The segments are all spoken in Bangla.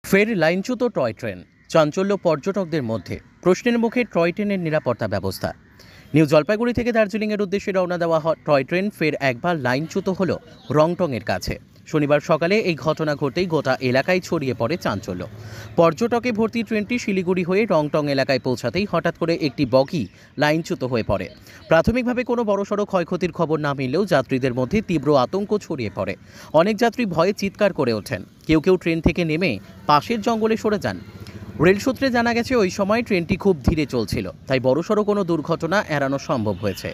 ফের লাইনচ্যুত টয় ট্রেন, চাঞ্চল্য পর্যটকদের মধ্যে। প্রশ্নের মুখে টয় ট্রেনের নিরাপত্তা ব্যবস্থা। নিউ জলপাইগুড়ি থেকে দার্জিলিংয়ের উদ্দেশ্যে রওনা দেওয়া টয় ট্রেন ফের একবার লাইনচ্যুত হল রংটংয়ের কাছে। শনিবার সকালে এই ঘটনা ঘটেই গোটা এলাকায় ছড়িয়ে পড়ে চাঞ্চল্য। পর্যটকে ভর্তি ট্রেনটি শিলিগুড়ি হয়ে রংটং এলাকায় পৌঁছাতেই হঠাৎ করে একটি বগি লাইনচ্যুত হয়ে পড়ে। প্রাথমিকভাবে কোনো বড়সড় ক্ষয়ক্ষতির খবর না মিললেও যাত্রীদের মধ্যে তীব্র আতঙ্ক ছড়িয়ে পড়ে। অনেক যাত্রী ভয়ে চিৎকার করে ওঠেন, কেউ কেউ ট্রেন থেকে নেমে পাশের জঙ্গলে সরে যান। রেল সূত্রে জানা গেছে, ওই সময় ট্রেনটি খুব ধীরে চলছিল, তাই বড়সড় কোনো দুর্ঘটনা এড়ানো সম্ভব হয়েছে।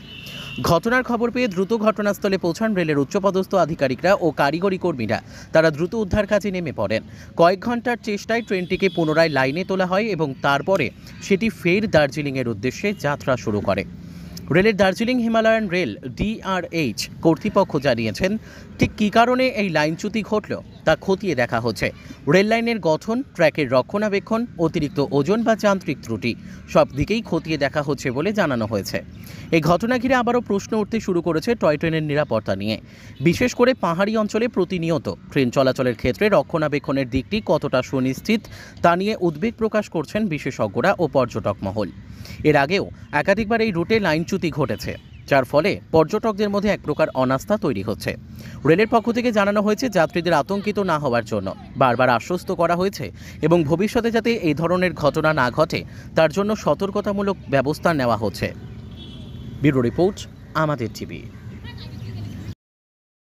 ঘটনার খবর পেয়ে দ্রুত ঘটনাস্থলে পৌঁছান রেলের উচ্চপদস্থ আধিকারিকরা ও কারিগরি কর্মীরা। তারা দ্রুত উদ্ধার কাজে নেমে পড়েন। কয়েক ঘন্টার চেষ্টায় ট্রেনটিকে পুনরায় লাইনে তোলা হয় এবং তারপরে সেটি ফের দার্জিলিংয়ের উদ্দেশ্যে যাত্রা শুরু করে। রেলের দার্জিলিং হিমালয়ান রেল DRH কর্তৃপক্ষ জানিয়েছেন, ঠিক কী কারণে এই লাইনচ্যুতি ঘটল তা খতিয়ে দেখা হচ্ছে। রেল লাইনের গঠন, ট্র্যাকের রক্ষণাবেক্ষণ, অতিরিক্ত ওজন বা যান্ত্রিক ত্রুটি সব দিকেই খতিয়ে দেখা হচ্ছে বলে জানানো হয়েছে। এই ঘটনা ঘিরে আবারও প্রশ্ন উঠতে শুরু করেছে টয় ট্রেনের নিরাপত্তা নিয়ে। বিশেষ করে পাহাড়ি অঞ্চলে প্রতিনিয়ত ট্রেন চলাচলের ক্ষেত্রে রক্ষণাবেক্ষণের দিকটি কতটা সুনিশ্চিত তা নিয়ে উদ্বেগ প্রকাশ করছেন বিশেষজ্ঞরা ও পর্যটক মহল। এর আগেও একাধিকবার এই রুটে লাইনচ্যুতি ঘটেছে, যার ফলে পর্যটকদের মধ্যে এক প্রকার অনাস্থা তৈরি হচ্ছে। রেলের পক্ষ থেকে জানানো হয়েছে, যাত্রীদের আতঙ্কিত না হওয়ার জন্য বারবার আশ্বস্ত করা হয়েছে এবং ভবিষ্যতে যাতে এই ধরনের ঘটনা না ঘটে তার জন্য সতর্কতামূলক ব্যবস্থা নেওয়া হচ্ছে। ব্যুরো রিপোর্ট, আমাদের টিভি।